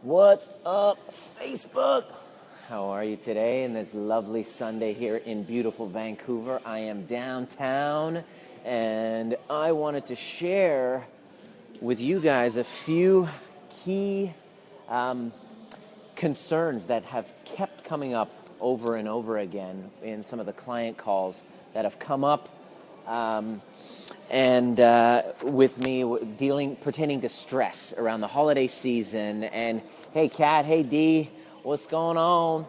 What's up, Facebook? How are you today in this lovely Sunday here in beautiful Vancouver? I am downtown, and I wanted to share with you guys a few key concerns that have kept coming up over and over again in some of the client calls that have come up and with me pertaining to stress around the holiday season. And hey, Kat, hey, Dee, what's going on?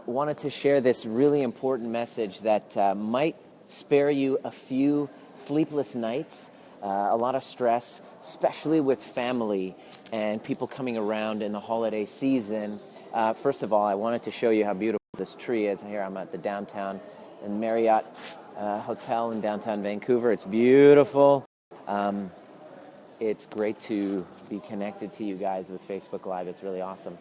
Wanted to share this really important message that might spare you a few sleepless nights, a lot of stress, especially with family and people coming around in the holiday season. First of all, I wanted to show you how beautiful this tree is. Here I'm at the downtown and Marriott Hotel in downtown Vancouver. It's beautiful. It's great to be connected to you guys with Facebook Live. It's really awesome.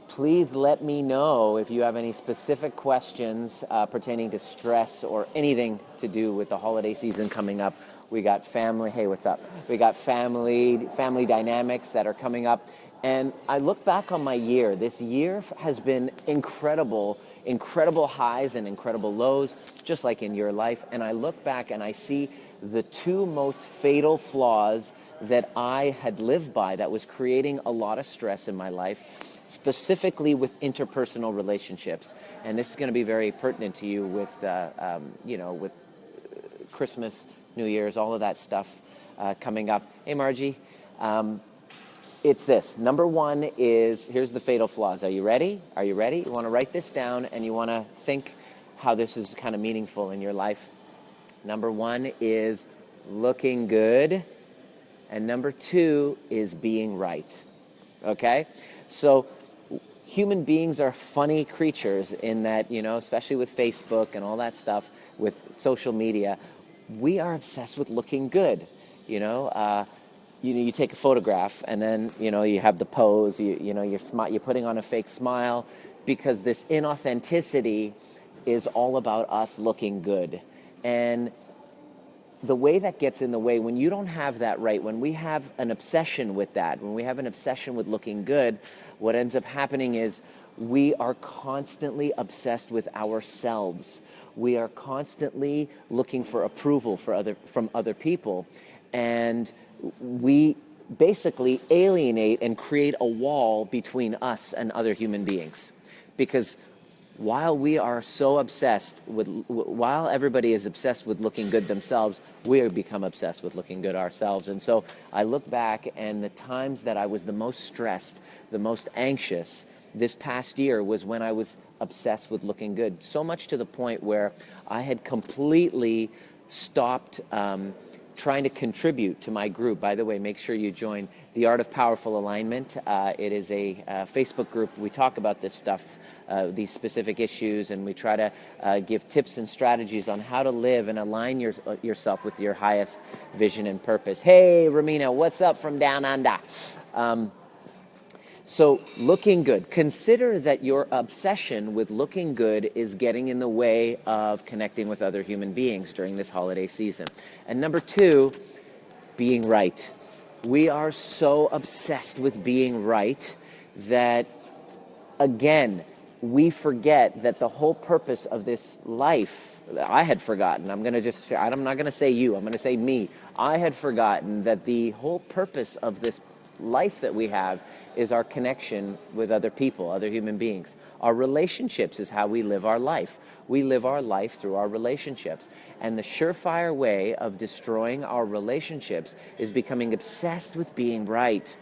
Please let me know if you have any specific questions pertaining to stress or anything to do with the holiday season coming up. We got family. Hey, what's up? We got family dynamics that are coming up. And I look back on my year. This year has been incredible highs and incredible lows, just like in your life. And I look back and I see the two most fatal flaws that I had lived by that was creating a lot of stress in my life, specifically with interpersonal relationships. And this is going to be very pertinent to you with, with Christmas, New Year's, all of that stuff coming up. Hey, Margie. It's this. Number one is, here's the fatal flaws. Are you ready? Are you ready? You want to write this down and you want to think how this is kind of meaningful in your life. Number one is looking good. And number two is being right. Okay? So human beings are funny creatures in that, especially with Facebook and all that stuff, with social media, we are obsessed with looking good, You take a photograph and then, you have the pose, you're putting on a fake smile because this inauthenticity is all about us looking good. And the way that gets in the way, when you don't have that right, when we have an obsession with that, when we have an obsession with looking good, what ends up happening is we are constantly obsessed with ourselves. We are constantly looking for approval from other people. And we basically alienate and create a wall between us and other human beings. Because while everybody is obsessed with looking good themselves, we have become obsessed with looking good ourselves. And so I look back, and the times that I was the most stressed, the most anxious this past year was when I was obsessed with looking good. So much to the point where I had completely stopped trying to contribute to my group. By the way, make sure you join The Art of Powerful Alignment. It is a Facebook group. We talk about this stuff, these specific issues, and we try to give tips and strategies on how to live and align yourself with your highest vision and purpose. Hey, Ramina, what's up from down under? So looking good. Consider that your obsession with looking good is getting in the way of connecting with other human beings during this holiday season. And number two, being right. We are so obsessed with being right that, again, we forget that the whole purpose of this life, I had forgotten. I'm not going to say you, I'm going to say me. I had forgotten that the whole purpose of this life that we have is our connection with other people, other human beings. Our relationships is how we live our life. We live our life through our relationships. And the surefire way of destroying our relationships is becoming obsessed with being right.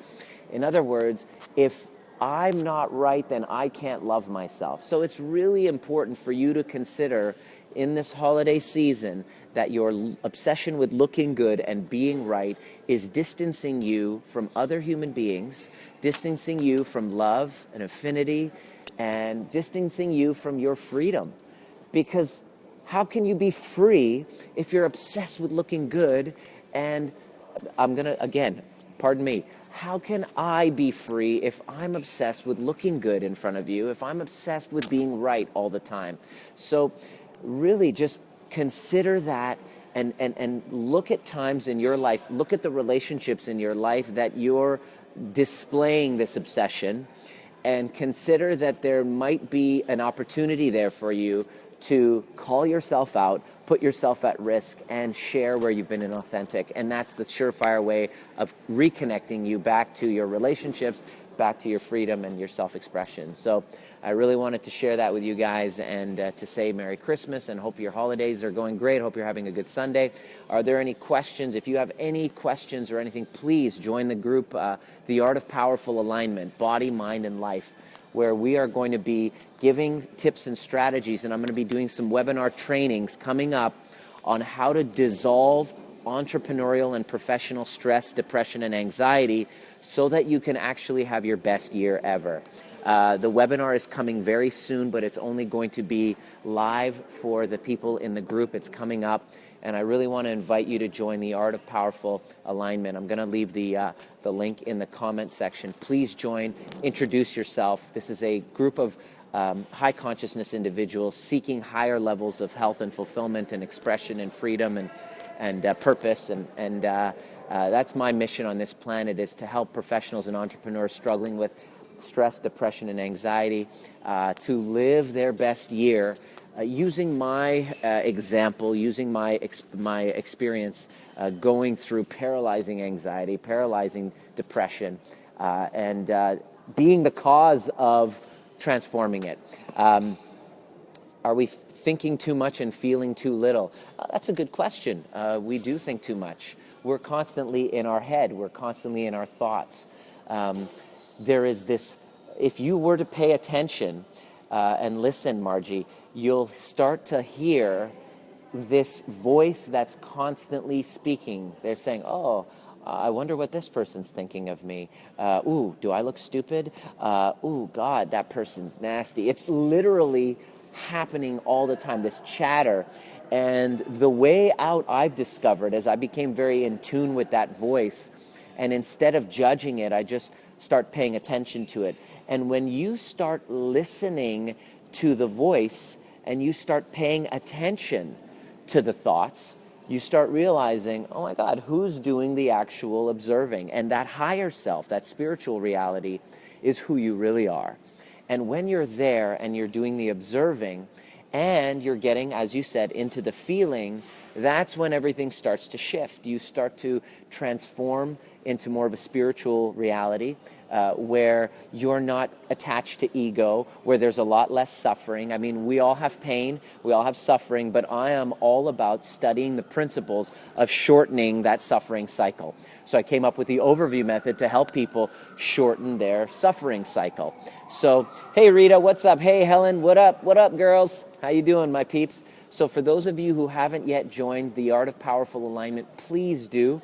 In other words, if I'm not right, then I can't love myself. So it's really important for you to consider in this holiday season that your obsession with looking good and being right is distancing you from other human beings, distancing you from love and affinity, and distancing you from your freedom. Because how can you be free if you're obsessed with looking good? And I'm going to, again, pardon me, how can I be free if I'm obsessed with looking good in front of you, if I'm obsessed with being right all the time? So really just consider that and look at times in your life, look at the relationships in your life that you're displaying this obsession, and consider that there might be an opportunity there for you to call yourself out, put yourself at risk, and share where you've been inauthentic. And that's the surefire way of reconnecting you back to your relationships, back to your freedom and your self-expression. So I really wanted to share that with you guys, and to say Merry Christmas and hope your holidays are going great. Hope you're having a good Sunday. Are there any questions? If you have any questions or anything, please join the group, The Art of Powerful Alignment, Body, Mind, and Life, where we are going to be giving tips and strategies, and I'm going to be doing some webinar trainings coming up on how to dissolve entrepreneurial and professional stress, depression, and anxiety so that you can actually have your best year ever. The webinar is coming very soon, but it's only going to be live for the people in the group. It's coming up, and I really want to invite you to join the Art of Powerful Alignment. I'm going to leave the link in the comment section. Please join, introduce yourself. This is a group of high consciousness individuals seeking higher levels of health and fulfillment and expression and freedom and purpose. And that's my mission on this planet, is to help professionals and entrepreneurs struggling with stress, depression, and anxiety to live their best year using my example, using my experience going through paralyzing anxiety, paralyzing depression, and being the cause of transforming it. Are we thinking too much and feeling too little? That's a good question. We do think too much. We're constantly in our head. We're constantly in our thoughts. There is this, if you were to pay attention and listen, Margie, you'll start to hear this voice that's constantly speaking. They're saying, oh, I wonder what this person's thinking of me. Ooh, do I look stupid? Ooh, God, that person's nasty. It's literally happening all the time, this chatter. And the way out, I've discovered, as I became very in tune with that voice, and instead of judging it, I just start paying attention to it. And when you start listening to the voice and you start paying attention to the thoughts, you start realizing, oh my God, who's doing the actual observing? And that higher self, that spiritual reality, is who you really are. And when you're there and you're doing the observing and you're getting, as you said, into the feeling, that's when everything starts to shift. You start to transform into more of a spiritual reality, where you're not attached to ego, where there's a lot less suffering. I mean, we all have pain, we all have suffering, but I am all about studying the principles of shortening that suffering cycle. So I came up with the overview method to help people shorten their suffering cycle. So, hey Rita, what's up? Hey Helen, what up? What up, girls? How you doing, my peeps? So for those of you who haven't yet joined the Art of Powerful Alignment, please do.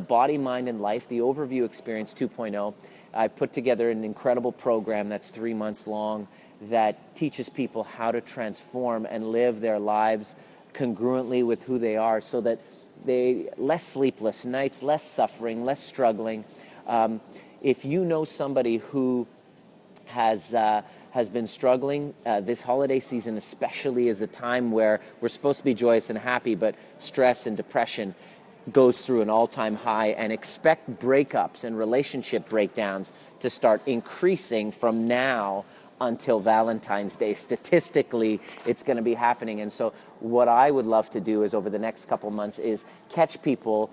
Body, Mind, and Life, the Overview Experience 2.0. I put together an incredible program that's 3 months long that teaches people how to transform and live their lives congruently with who they are, so that they less sleepless nights, less suffering, less struggling. If you know somebody who has been struggling, this holiday season especially is a time where we're supposed to be joyous and happy, but stress and depression goes through an all-time high, and expect breakups and relationship breakdowns to start increasing from now until Valentine's Day. Statistically, it's going to be happening. And so what I would love to do is, over the next couple months, is catch people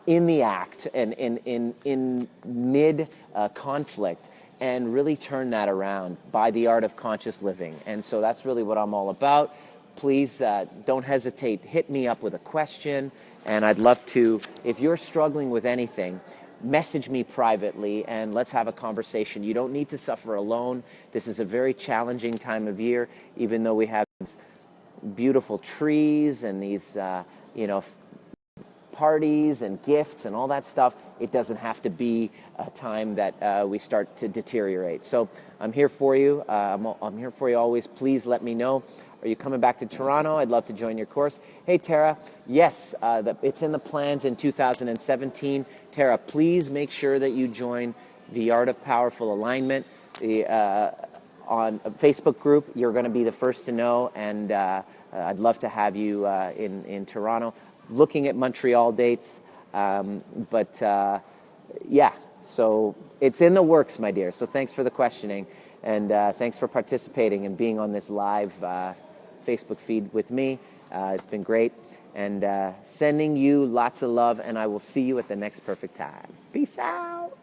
in the act and in mid conflict, and really turn that around by the art of conscious living. And so that's really what I'm all about. Please don't hesitate. Hit me up with a question, and I'd love to, if you're struggling with anything, message me privately and let's have a conversation. You don't need to suffer alone. This is a very challenging time of year, even though we have these beautiful trees and these, parties and gifts and all that stuff. It doesn't have to be a time that we start to deteriorate. So I'm here for you. I'm here for you always. Please let me know. Are you coming back to Toronto? I'd love to join your course. Hey, Tara. Yes, it's in the plans in 2017. Tara, please make sure that you join the Art of Powerful Alignment on a Facebook group. You're going to be the first to know, and I'd love to have you in Toronto. Looking at Montreal dates, but yeah, So it's in the works, my dear. So thanks for the questioning, and thanks for participating and being on this live Facebook feed with me. It's been great. And sending you lots of love, and I will see you at the next perfect time. Peace out.